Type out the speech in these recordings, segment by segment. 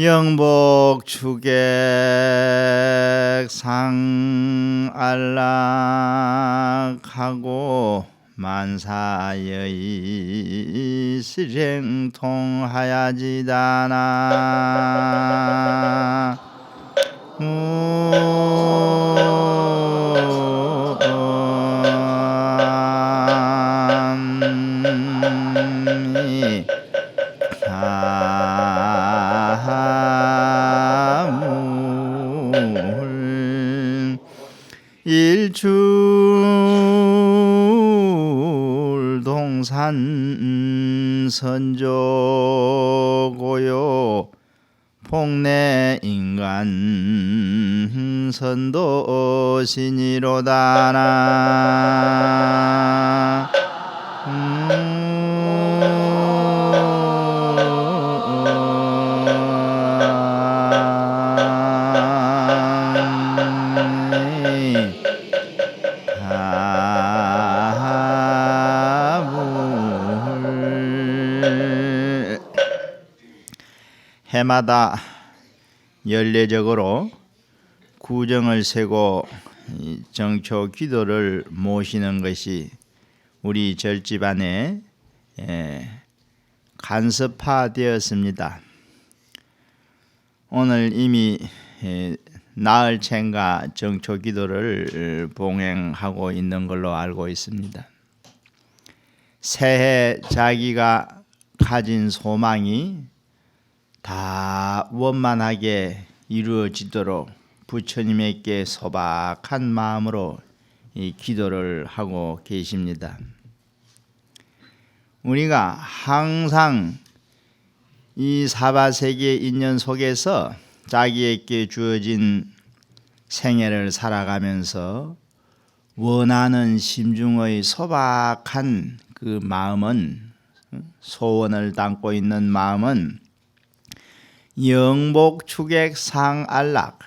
영복 추객 상안락하고 만사여의 실행통하야지다나 일출동산 선조고요 복내인간 선도신이로다나 해마다 연례적으로 구정을 세고 정초 기도를 모시는 것이 우리 절집안에 간섭화되었습니다. 오늘 이미 나흘째인가 정초 기도를 봉행하고 있는 걸로 알고 있습니다. 새해 자기가 가진 소망이 다 원만하게 이루어지도록 부처님에게 소박한 마음으로 이 기도를 하고 계십니다. 우리가 항상 이 사바세계 인연 속에서 자기에게 주어진 생애를 살아가면서 원하는 심중의 소박한 그 마음은, 소원을 담고 있는 마음은 영복 추객 상안락,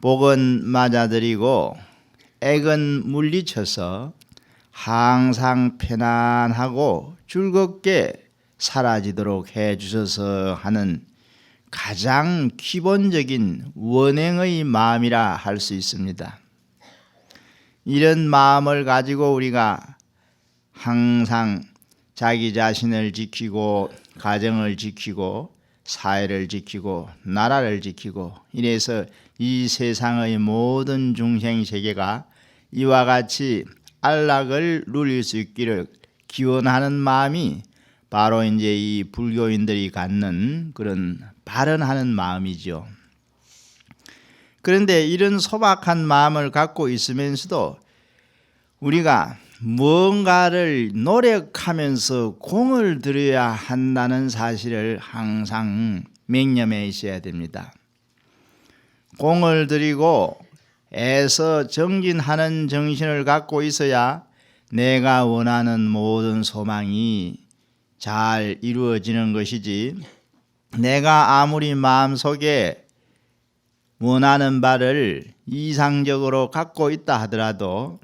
복은 맞아들이고 액은 물리쳐서 항상 편안하고 즐겁게 사라지도록 해주셔서 하는 가장 기본적인 원행의 마음이라 할 수 있습니다. 이런 마음을 가지고 우리가 항상 자기 자신을 지키고 가정을 지키고 사회를 지키고 나라를 지키고 이래서 이 세상의 모든 중생세계가 이와 같이 안락을 누릴 수 있기를 기원하는 마음이 바로 이제 이 불교인들이 갖는 그런 발언하는 마음이죠. 그런데 이런 소박한 마음을 갖고 있으면서도 우리가 뭔가를 노력하면서 공을 들여야 한다는 사실을 항상 맹념해 있어야 됩니다. 공을 들이고 애써 정진하는 정신을 갖고 있어야 내가 원하는 모든 소망이 잘 이루어지는 것이지, 내가 아무리 마음속에 원하는 바를 이상적으로 갖고 있다 하더라도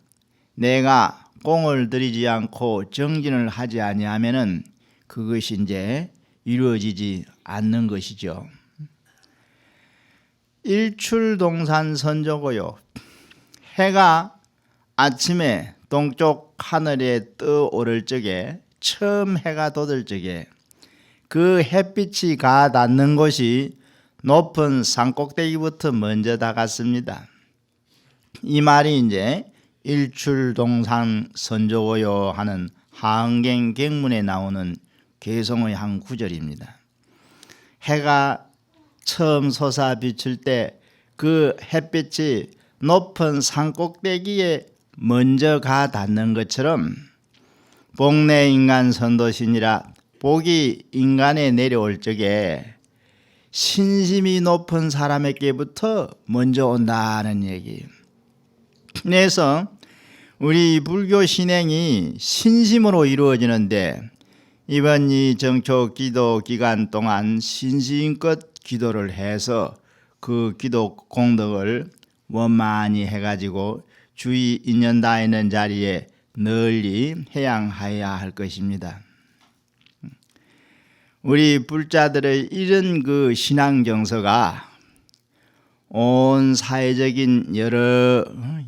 내가 공을 들이지 않고 정진을 하지 아니하면은 그것이 이제 이루어지지 않는 것이죠. 일출동산 선조고요. 해가 아침에 동쪽 하늘에 떠오를 적에, 처음 해가 돋을 적에 그 햇빛이 가닿는 곳이 높은 산꼭대기부터 먼저 다갔습니다. 이 말이 이제 일출동산 선조고요 하는 하흥경문에 나오는 개성의 한 구절입니다. 해가 처음 솟아 비출 때 그 햇빛이 높은 산꼭대기에 먼저 가 닿는 것처럼 복내인간 선도신이라 복이 인간에 내려올 적에 신심이 높은 사람에게부터 먼저 온다는 얘기예요. 그래서 우리 불교 신행이 신심으로 이루어지는데, 이번 이 정초 기도 기간 동안 신심껏 기도를 해서 그 기도 공덕을 원만히 해가지고 주의 인연 다 있는 자리에 널리 해양하여야 할 것입니다. 우리 불자들의 이런 그 신앙 정서가 온 사회적인 여러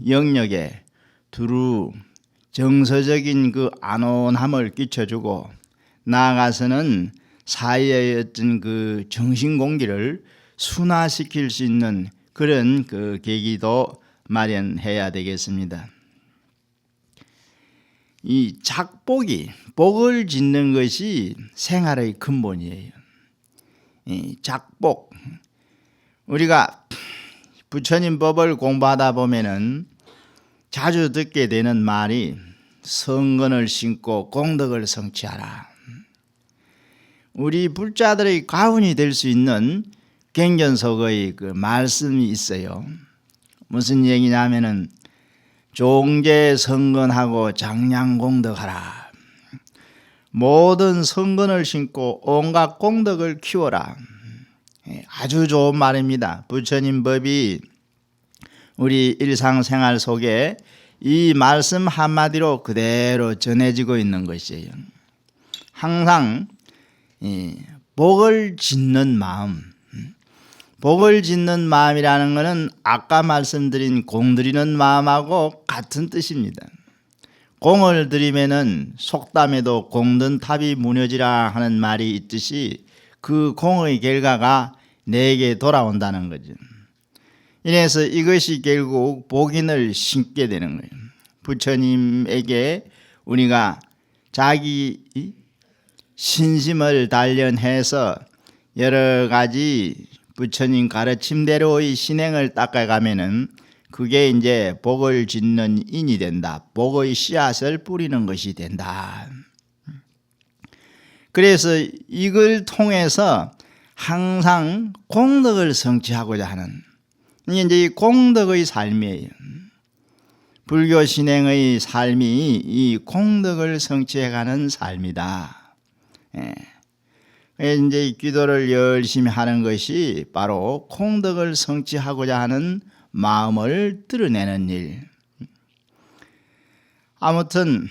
영역에 두루 정서적인 그 안온함을 끼쳐주고 나아가서는 사회의 어떤 그 정신 공기를 순화시킬 수 있는 그런 그 계기도 마련해야 되겠습니다. 이 작복이 복을 짓는 것이 생활의 근본이에요. 이 작복, 우리가 부처님 법을 공부하다 보면은 자주 듣게 되는 말이 성근을 신고 공덕을 성취하라. 우리 불자들의 가훈이 될 수 있는 경전속의 그 말씀이 있어요. 무슨 얘기냐면은 종제 성근하고 장량공덕하라. 모든 성근을 신고 온갖 공덕을 키워라. 아주 좋은 말입니다. 부처님 법이 우리 일상생활 속에 이 말씀 한마디로 그대로 전해지고 있는 것이에요. 항상 복을 짓는 마음, 복을 짓는 마음이라는 것은 아까 말씀드린 공드리는 마음하고 같은 뜻입니다. 공을 들이면은 속담에도 공든 탑이 무너지라 하는 말이 있듯이 그 공의 결과가 내게 돌아온다는 거죠. 이래서 이것이 결국 복인을 신게 되는 거예요. 부처님에게 우리가 자기 신심을 단련해서 여러 가지 부처님 가르침대로의 신행을 닦아가면은 그게 이제 복을 짓는 인이 된다. 복의 씨앗을 뿌리는 것이 된다. 그래서 이걸 통해서 항상 공덕을 성취하고자 하는 이게 이제 이 공덕의 삶이에요. 불교 신행의 삶이 이 공덕을 성취해가는 삶이다. 이제 기도를 열심히 하는 것이 바로 공덕을 성취하고자 하는 마음을 드러내는 일. 아무튼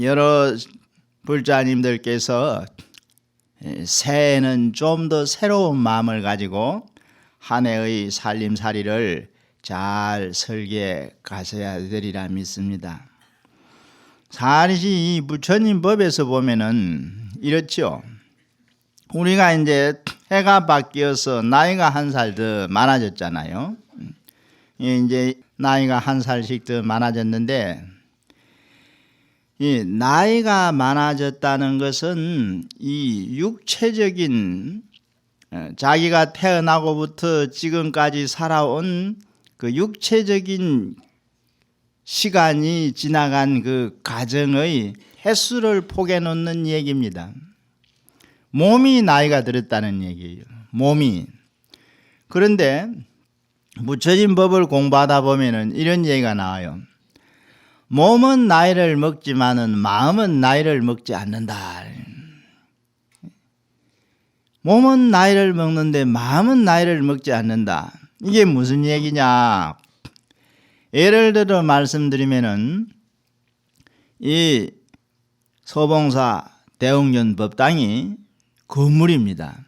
여러 불자님들께서 새해에는 좀 더 새로운 마음을 가지고 한 해의 살림살이를 잘 설계해 가셔야 되리라 믿습니다. 사실 이 부처님 법에서 보면은 이렇죠. 우리가 이제 해가 바뀌어서 나이가 한 살 더 많아졌잖아요. 이제 나이가 한 살씩 더 많아졌는데 이 나이가 많아졌다는 것은 이 육체적인 자기가 태어나고부터 지금까지 살아온 그 육체적인 시간이 지나간 그 가정의 횟수를 포개 놓는 얘기입니다. 몸이 나이가 들었다는 얘기예요. 몸이. 그런데 부처님 법을 공부하다 보면은 이런 얘기가 나와요. 몸은 나이를 먹지만은 마음은 나이를 먹지 않는다. 몸은 나이를 먹는데 마음은 나이를 먹지 않는다. 이게 무슨 얘기냐? 예를 들어 말씀드리면은 이 서봉사 대웅전 법당이 건물입니다.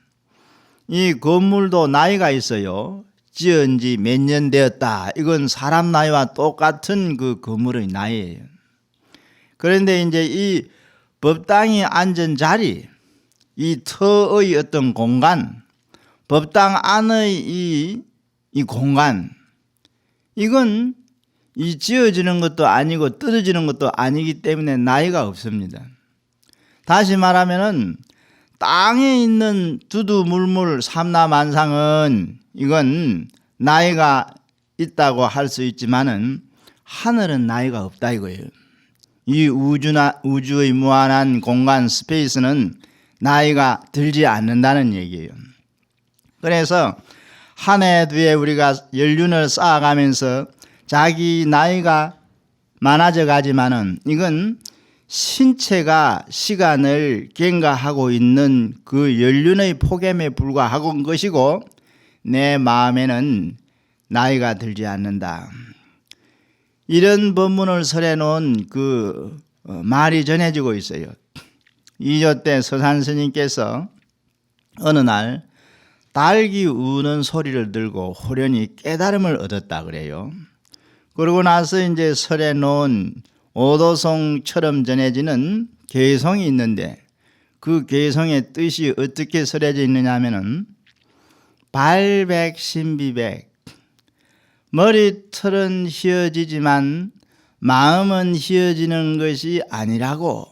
이 건물도 나이가 있어요. 지은 지 몇 년 되었다. 이건 사람 나이와 똑같은 그 건물의 나이예요. 그런데 이제 이 법당이 앉은 자리, 이 터의 어떤 공간, 법당 안의 이 공간, 이건 이 지어지는 것도 아니고 떨어지는 것도 아니기 때문에 나이가 없습니다. 다시 말하면은 땅에 있는 두두물물 삼라만상은 이건 나이가 있다고 할 수 있지만은 하늘은 나이가 없다 이거예요. 이 우주의 무한한 공간 스페이스는 나이가 들지 않는다는 얘기예요. 그래서 한 해 두 해 우리가 연륜을 쌓아가면서 자기 나이가 많아져 가지만은 이건 신체가 시간을 경과하고 있는 그 연륜의 폭염에 불과한 것이고 내 마음에는 나이가 들지 않는다. 이런 법문을 설해 놓은 그 말이 전해지고 있어요. 2조 때 서산 스님께서 어느 날 닭이 우는 소리를 들고 호련히 깨달음을 얻었다 그래요. 그러고 나서 이제 설에 놓은 오도송처럼 전해지는 개성이 있는데 그 개성의 뜻이 어떻게 설해져 있느냐 하면은 발백신비백, 머리털은 휘어지지만 마음은 휘어지는 것이 아니라고.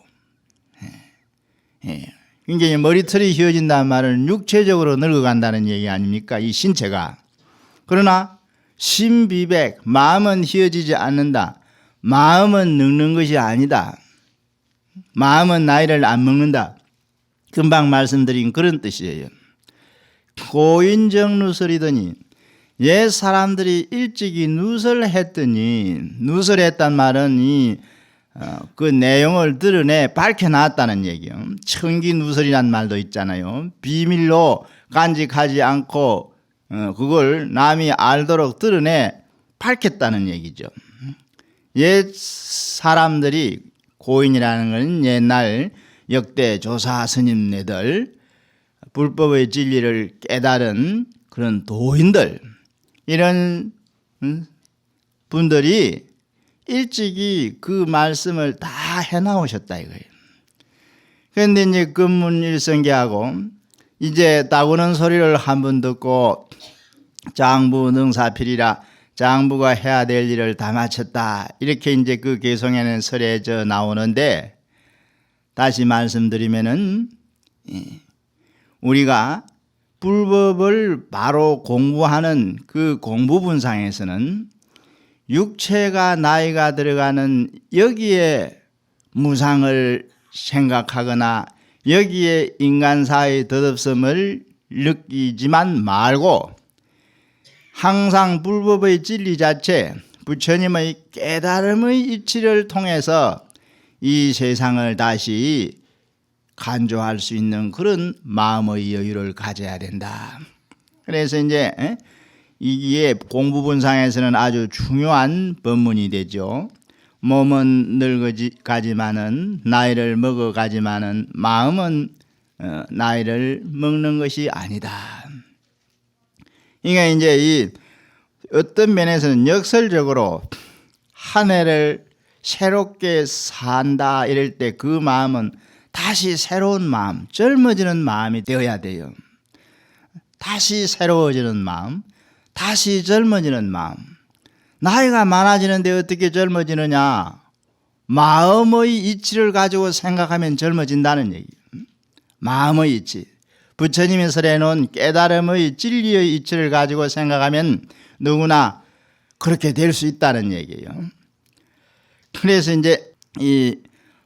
그러니까 머리털이 휘어진다는 말은 육체적으로 늙어간다는 얘기 아닙니까? 이 신체가. 그러나 신비백, 마음은 휘어지지 않는다. 마음은 늙는 것이 아니다. 마음은 나이를 안 먹는다. 금방 말씀드린 그런 뜻이에요. 고인정 누설이더니 옛 사람들이 일찍이 누설했더니, 누설했단 말은 그 내용을 드러내 밝혀놨다는 얘기요. 청기 누설이란 말도 있잖아요. 비밀로 간직하지 않고 그걸 남이 알도록 드러내 밝혔다는 얘기죠. 옛 사람들이, 고인이라는 건 옛날 역대 조사 스님네들, 불법의 진리를 깨달은 그런 도인들, 이런 분들이 일찍이 그 말씀을 다 해나오셨다 이거예요. 그런데 이제 금문일성계하고 이제 따구는 소리를 한번 듣고 장부 능사필이라 장부가 해야 될 일을 다 마쳤다, 이렇게 이제 그 개성에는 설해져 나오는데, 다시 말씀드리면은 우리가 불법을 바로 공부하는 그 공부분상에서는 육체가 나이가 들어가는 여기에 무상을 생각하거나 여기에 인간사의 덧없음을 느끼지만 말고 항상 불법의 진리 자체, 부처님의 깨달음의 이치를 통해서 이 세상을 다시 간조할 수 있는 그런 마음의 여유를 가져야 된다. 그래서 이제 이게 공부분상에서는 아주 중요한 법문이 되죠. 몸은 늙어가지만은, 나이를 먹어가지만은 마음은 나이를 먹는 것이 아니다. 그러니까 이제 이 어떤 면에서는 역설적으로 한 해를 새롭게 산다 이럴 때 그 마음은 다시 새로운 마음, 젊어지는 마음이 되어야 돼요. 다시 새로워지는 마음, 다시 젊어지는 마음. 나이가 많아지는데 어떻게 젊어지느냐? 마음의 이치를 가지고 생각하면 젊어진다는 얘기예요. 마음의 이치. 부처님이 설해놓은 깨달음의 진리의 이치를 가지고 생각하면 누구나 그렇게 될 수 있다는 얘기예요. 그래서 이제 이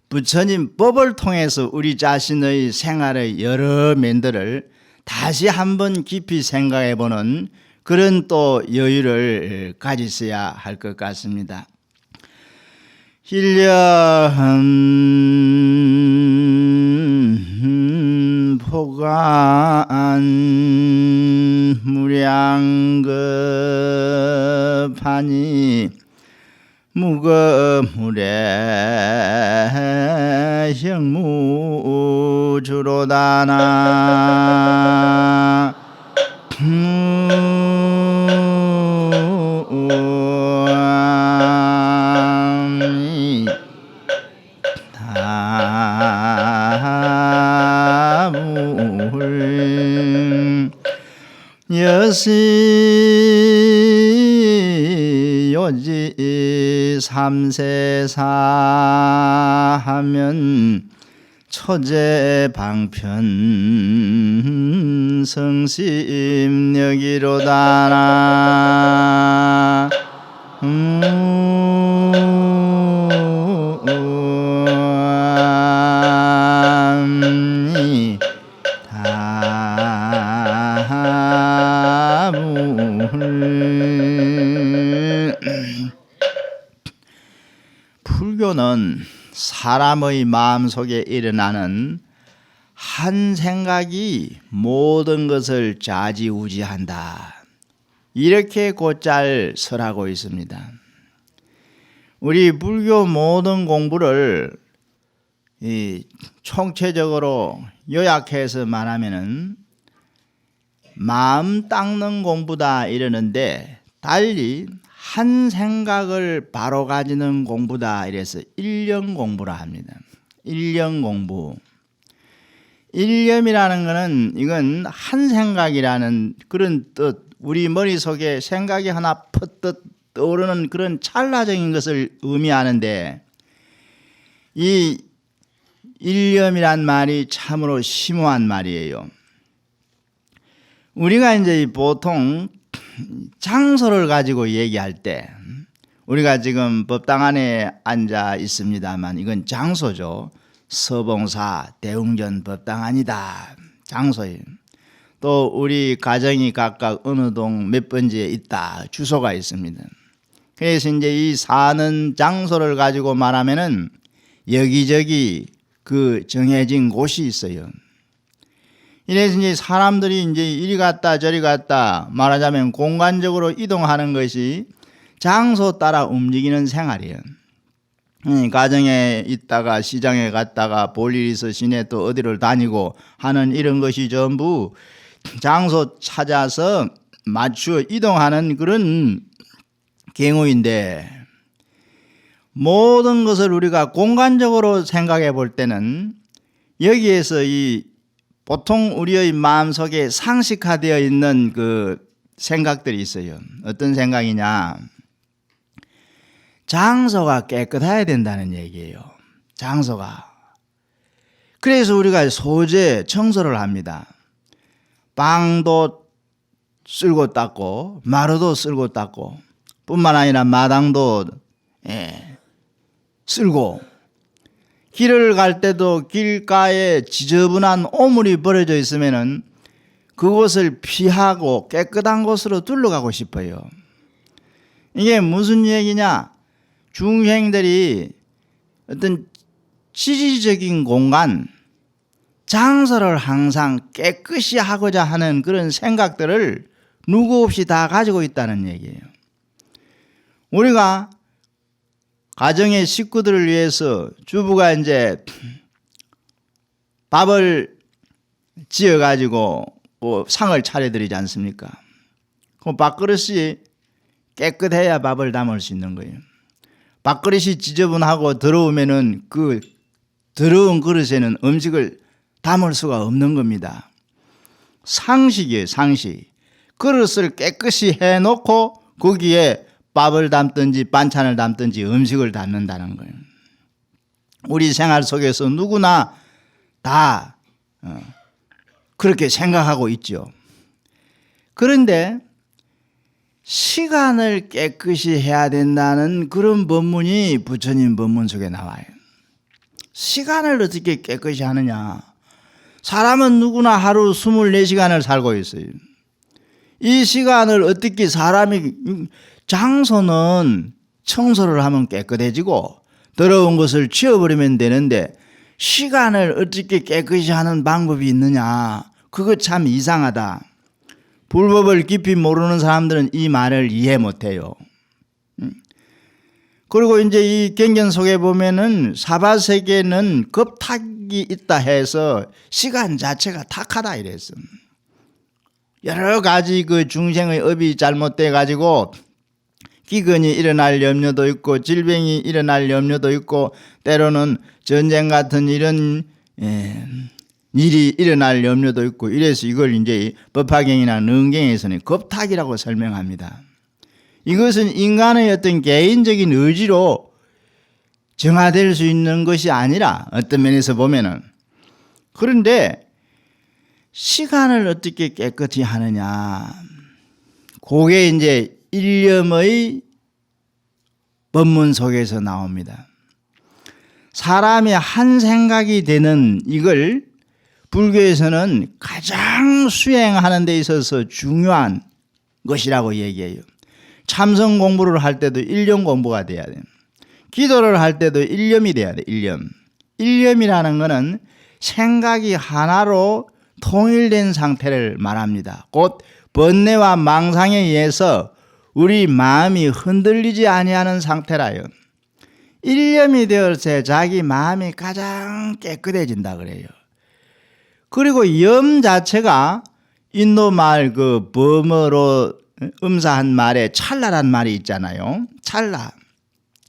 부처님 법을 통해서 우리 자신의 생활의 여러 면들을 다시 한번 깊이 생각해 보는 그런 또 여유를 가지셔야 할 것 같습니다. 일련 포간 무량급하니 무거물에 형무주로다나 여시 요지 삼세사 하면 초제 방편 성심여기로다나 불교는 사람의 마음속에 일어나는 한 생각이 모든 것을 좌지우지한다, 이렇게 곧잘 설하고 있습니다. 우리 불교 모든 공부를 이 총체적으로 요약해서 말하면은 마음 닦는 공부다 이러는데 달리 한 생각을 바로 가지는 공부다 이래서 일념 공부라 합니다. 일념 공부. 일념이라는 것은 이건 한 생각이라는 그런 뜻, 우리 머릿속에 생각이 하나 퍼뜩 떠오르는 그런 찰나적인 것을 의미하는데 이 일념이란 말이 참으로 심오한 말이에요. 우리가 이제 보통 장소를 가지고 얘기할 때 우리가 지금 법당 안에 앉아 있습니다만 이건 장소죠. 서봉사 대웅전 법당 안이다. 장소예요. 또 우리 가정이 각각 어느 동 몇 번지에 있다. 주소가 있습니다. 그래서 이제 이 사는 장소를 가지고 말하면은 여기저기 그 정해진 곳이 있어요. 이래서 이제 사람들이 이제 이리 갔다 저리 갔다 말하자면 공간적으로 이동하는 것이 장소 따라 움직이는 생활이에요. 가정에 있다가 시장에 갔다가 볼 일 있어 시내 또 어디를 다니고 하는 이런 것이 전부 장소 찾아서 맞추어 이동하는 그런 경우인데 모든 것을 우리가 공간적으로 생각해 볼 때는 여기에서 이 보통 우리의 마음속에 상식화되어 있는 그 생각들이 있어요. 어떤 생각이냐? 장소가 깨끗해야 된다는 얘기예요. 장소가. 그래서 우리가 소재 청소를 합니다. 방도 쓸고 닦고 마루도 쓸고 닦고 뿐만 아니라 마당도 쓸고 길을 갈 때도 길가에 지저분한 오물이 버려져 있으면은 그곳을 피하고 깨끗한 곳으로 둘러가고 싶어요. 이게 무슨 얘기냐? 중생들이 어떤 지지적인 공간, 장소를 항상 깨끗이 하고자 하는 그런 생각들을 누구 없이 다 가지고 있다는 얘기예요. 우리가 가정의 식구들을 위해서 주부가 이제 밥을 지어가지고 상을 차려드리지 않습니까? 그 밥그릇이 깨끗해야 밥을 담을 수 있는 거예요. 밥그릇이 지저분하고 더러우면은 그 더러운 그릇에는 음식을 담을 수가 없는 겁니다. 상식이에요, 상식. 그릇을 깨끗이 해놓고 거기에 밥을 담든지 반찬을 담든지 음식을 담는다는 거예요. 우리 생활 속에서 누구나 다 그렇게 생각하고 있죠. 그런데 시간을 깨끗이 해야 된다는 그런 법문이 부처님 법문 속에 나와요. 시간을 어떻게 깨끗이 하느냐? 사람은 누구나 하루 24시간을 살고 있어요. 이 시간을 어떻게 사람이 장소는 청소를 하면 깨끗해지고 더러운 것을 치워버리면 되는데 시간을 어떻게 깨끗이 하는 방법이 있느냐? 그거 참 이상하다. 불법을 깊이 모르는 사람들은 이 말을 이해 못해요. 그리고 이제 이 경전 속에 보면은 사바세계는 겁탁이 있다 해서 시간 자체가 탁하다 이랬어. 여러 가지 그 중생의 업이 잘못돼 가지고 기근이 일어날 염려도 있고 질병이 일어날 염려도 있고 때로는 전쟁 같은 이런 일이 일어날 염려도 있고 이래서 이걸 이제 법화경이나 능경에서는 겁탁이라고 설명합니다. 이것은 인간의 어떤 개인적인 의지로 정화될 수 있는 것이 아니라 어떤 면에서 보면은 그런데 시간을 어떻게 깨끗이 하느냐 그게 이제 일념의 법문 속에서 나옵니다. 사람이 한 생각이 되는 이걸 불교에서는 가장 수행하는 데 있어서 중요한 것이라고 얘기해요. 참선 공부를 할 때도 일념 공부가 돼야 돼요. 기도를 할 때도 일념이 돼야 돼요. 일념. 일념이라는 것은 생각이 하나로 통일된 상태를 말합니다. 곧 번뇌와 망상에 의해서 우리 마음이 흔들리지 아니하는 상태라요. 일념이 되었을 때 자기 마음이 가장 깨끗해진다 그래요. 그리고 염 자체가 인도 말 그 범어로 음사한 말에 찰나란 말이 있잖아요. 찰나.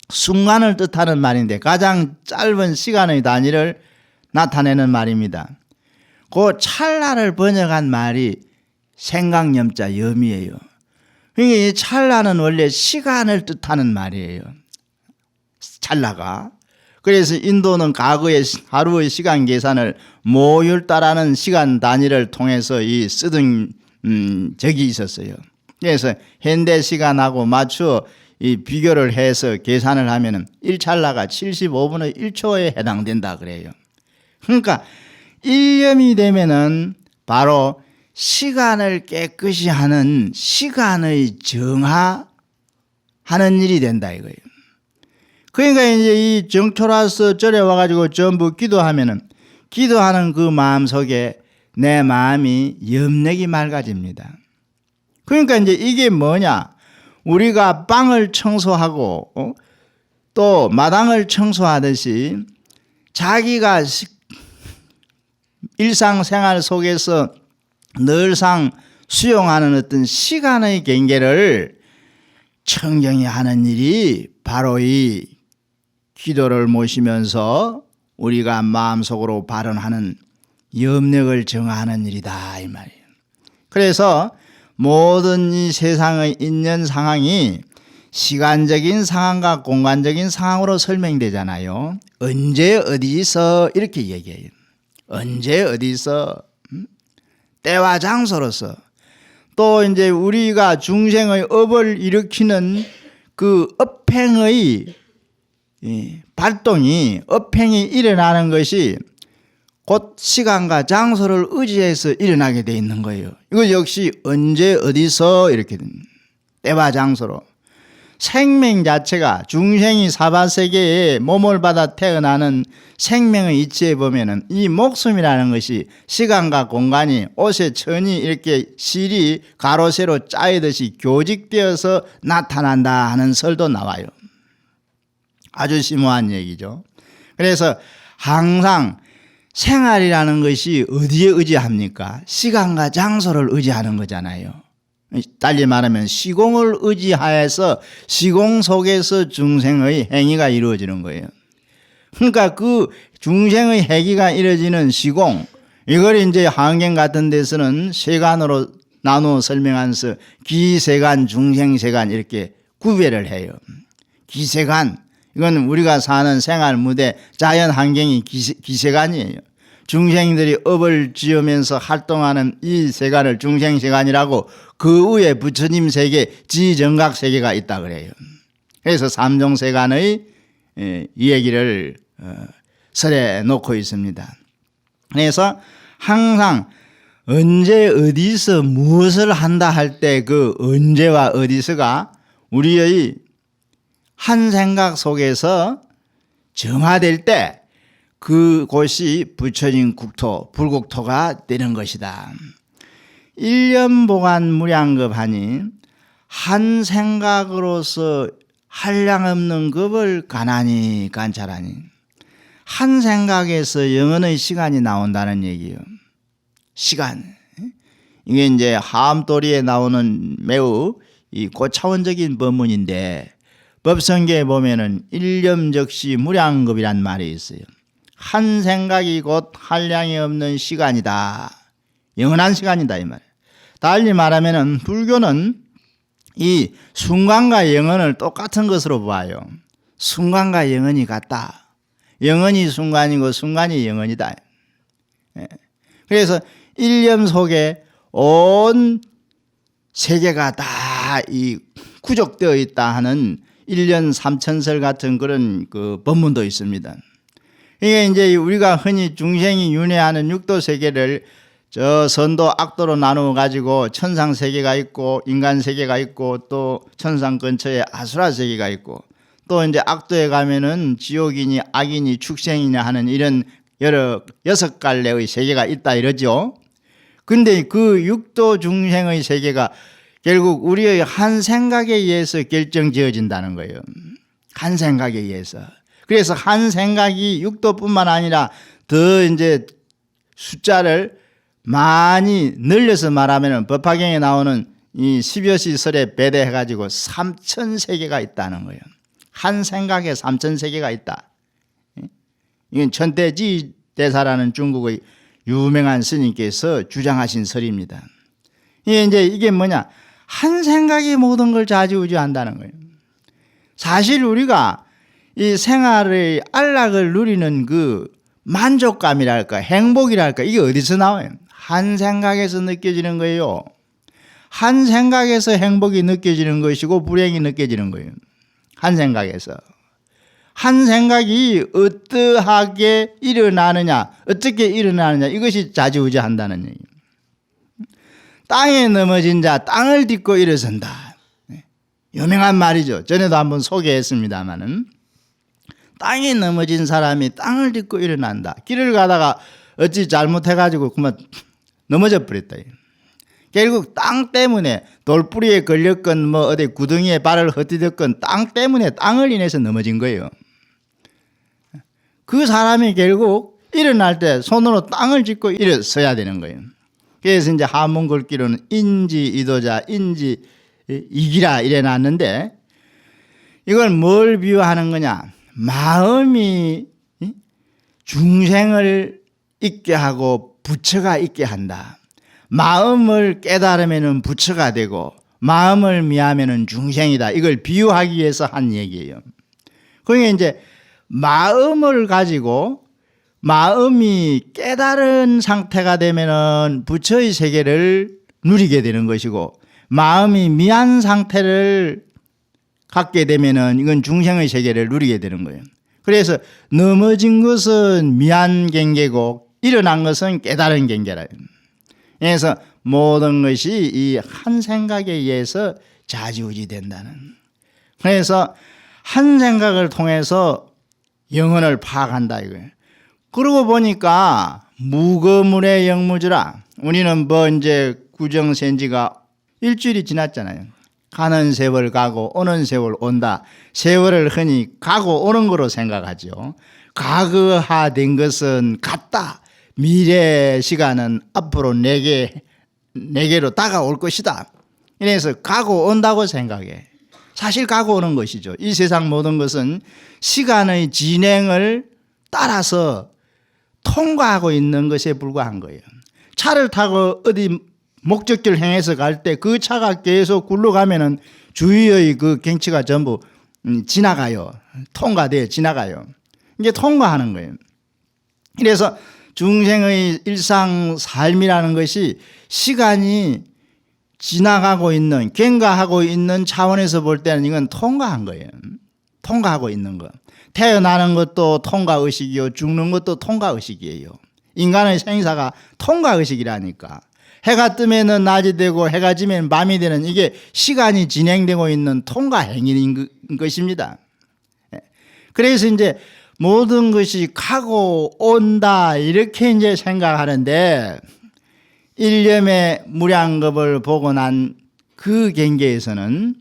순간을 뜻하는 말인데 가장 짧은 시간의 단위를 나타내는 말입니다. 그 찰나를 번역한 말이 생각염자 염이에요. 그러니까 이 찰나는 원래 시간을 뜻하는 말이에요. 찰나가. 그래서 인도는 과거의 하루의 시간 계산을 모율따라는 시간 단위를 통해서 이 쓰던 적이 있었어요. 그래서 현대 시간하고 맞추어 이 비교를 해서 계산을 하면은 1찰나가 75분의 1초에 해당된다 그래요. 그러니까 일념이 되면은 바로 시간을 깨끗이 하는 시간의 정화하는 일이 된다 이거예요. 그러니까 이제 이 정초라서 절에 와가지고 전부 기도하면은 기도하는 그 마음 속에 내 마음이 염력이 맑아집니다. 그러니까 이제 이게 뭐냐? 우리가 방을 청소하고 또 마당을 청소하듯이 자기가 일상생활 속에서 늘상 수용하는 어떤 시간의 경계를 청정히 하는 일이 바로 이 기도를 모시면서 우리가 마음속으로 발언하는 염력을 정화하는 일이다 이 말이에요. 그래서 모든 이 세상의 인연 상황이 시간적인 상황과 공간적인 상황으로 설명되잖아요. 언제 어디서 이렇게 얘기해요. 언제 어디서 때와 장소로서 또 이제 우리가 중생의 업을 일으키는 그 업행의 발동이 업행이 일어나는 것이 곧 시간과 장소를 의지해서 일어나게 돼 있는 거예요. 이거 역시 언제 어디서 이렇게 때와 장소로 생명 자체가 중생이 사바세계에 몸을 받아 태어나는 생명의 이치에 보면은 이 목숨이라는 것이 시간과 공간이 옷에 천이 이렇게 실이 가로 세로 짜이듯이 교직되어서 나타난다 하는 설도 나와요. 아주 심오한 얘기죠. 그래서 항상 생활이라는 것이 어디에 의지합니까? 시간과 장소를 의지하는 거잖아요. 달리 말하면 시공을 의지하여서 시공 속에서 중생의 행위가 이루어지는 거예요. 그러니까 그 중생의 행위가 이루어지는 시공, 이걸 이제 한경 같은 데서는 세간으로 나누어 설명하면서 기세간, 중생세간 이렇게 구별을 해요. 기세간, 이건 우리가 사는 생활 무대, 자연 환경이 기세간이에요. 중생들이 업을 지으면서 활동하는 이 세간을 중생세간이라고 그 위에 부처님 세계, 지정각 세계가 있다 그래요. 그래서 삼종세간의 이 얘기를 설에 놓고 있습니다. 그래서 항상 언제 어디서 무엇을 한다 할 때 그 언제와 어디서가 우리의 한 생각 속에서 정화될 때 그곳이 부처님 국토, 불국토가 되는 것이다. 일념보관 무량겁하니 한 생각으로서 한량없는 겁을 가난히 관찰하니 한 생각에서 영원의 시간이 나온다는 얘기예요. 시간. 이게 이제 하암도리에 나오는 매우 이 고차원적인 법문인데 법성계에 보면은 일념적시 무량겁이란 말이 있어요. 한 생각이 곧 한량이 없는 시간이다. 영원한 시간이다 이 말이에요. 달리 말하면은 불교는 이 순간과 영원을 똑같은 것으로 봐요. 순간과 영원이 같다. 영원이 순간이고 순간이 영원이다. 그래서 일념 속에 온 세계가 다 이 구족되어 있다 하는 일년 삼천설 같은 그런 그 법문도 있습니다. 이게 이제 우리가 흔히 중생이 윤회하는 육도 세계를 저 선도 악도로 나누어 가지고 천상 세계가 있고 인간 세계가 있고 또 천상 근처에 아수라 세계가 있고 또 이제 악도에 가면은 지옥이니 악이니 축생이냐 하는 이런 여러 6갈래의 세계가 있다 이러죠. 근데 그 육도 중생의 세계가 결국 우리의 한 생각에 의해서 결정지어진다는 거예요. 한 생각에 의해서. 그래서 한 생각이 육도뿐만 아니라 더 이제 숫자를 많이 늘려서 말하면 법화경에 나오는 이 10여시 설에 배대해가지고 3,000세계가 있다는 거예요. 한 생각에 3,000세계가 있다. 이건 천대지 대사라는 중국의 유명한 스님께서 주장하신 설입니다. 이게 뭐냐? 한 생각이 모든 걸 좌지우지한다는 거예요. 사실 우리가 이 생활의 안락을 누리는 그 만족감이랄까, 행복이랄까, 이게 어디서 나와요? 한 생각에서 느껴지는 거예요. 한 생각에서 행복이 느껴지는 것이고 불행이 느껴지는 거예요. 한 생각에서. 한 생각이 어떠하게 일어나느냐, 어떻게 일어나느냐, 이것이 좌지우지한다는 얘기예요. 땅에 넘어진 자 땅을 딛고 일어선다. 유명한 말이죠. 전에도 한번 소개했습니다마는 땅에 넘어진 사람이 땅을 딛고 일어난다. 길을 가다가 어찌 잘못해가지고 그만 넘어져 버렸다. 결국 땅 때문에 돌뿌리에 걸렸건 뭐 어디 구덩이에 발을 헛디뎠건 땅 때문에 땅을 인해서 넘어진 거예요. 그 사람이 결국 일어날 때 손으로 땅을 짚고 일어서야 되는 거예요. 그래서 이제 한문 글귀로는 인지이도자 인지이기라 이래 놨는데 이걸 뭘 비유하는 거냐? 마음이 중생을 있게 하고 부처가 있게 한다. 마음을 깨달으면 부처가 되고 마음을 미하면 중생이다. 이걸 비유하기 위해서 한 얘기예요. 그러니까 이제 마음을 가지고 마음이 깨달은 상태가 되면 부처의 세계를 누리게 되는 것이고 마음이 미한 상태를 갖게 되면 이건 중생의 세계를 누리게 되는 거예요. 그래서 넘어진 것은 미한 경계고 일어난 것은 깨달은 경계라. 그래서 모든 것이 이 한 생각에 의해서 좌지우지 된다는. 그래서 한 생각을 통해서 영혼을 파악한다 이거예요. 그러고 보니까 무거물의 영무주라. 우리는 뭐 이제 구정센 지가 일주일이 지났잖아요. 가는 세월 가고 오는 세월 온다. 세월을 흔히 가고 오는 거로 생각하죠. 과거화된 것은 갔다. 미래 시간은 앞으로 내게로 다가올 것이다. 이래서 가고 온다고 생각해. 사실 가고 오는 것이죠. 이 세상 모든 것은 시간의 진행을 따라서 통과하고 있는 것에 불과한 거예요. 차를 타고 어디 목적지를 향해서 갈 때 그 차가 계속 굴러가면은 주위의 그 경치가 전부 지나가요. 통과돼요. 지나가요. 이게 통과하는 거예요. 그래서 중생의 일상 삶이라는 것이 시간이 지나가고 있는, 경과하고 있는 차원에서 볼 때는 이건 통과한 거예요. 통과하고 있는 거. 태어나는 것도 통과의식이요. 죽는 것도 통과의식이에요. 인간의 생사가 통과의식이라니까. 해가 뜨면 낮이 되고 해가 지면 밤이 되는 이게 시간이 진행되고 있는 통과행위인 것입니다. 그래서 이제 모든 것이 가고 온다 이렇게 이제 생각하는데 일념의 무량겁을 보고 난 그 경계에서는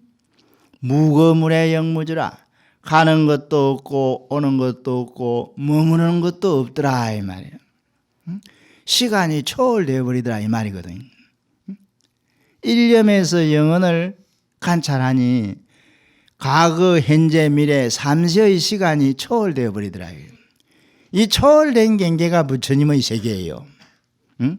무거물의 영무주라. 가는 것도 없고 오는 것도 없고 머무는 것도 없더라 이 말이에요. 시간이 초월되어 버리더라 이 말이거든. 일념에서 영혼을 관찰하니 과거, 현재, 미래 삼시의 시간이 초월되어 버리더라. 이 초월된 경계가 부처님의 세계예요. 응?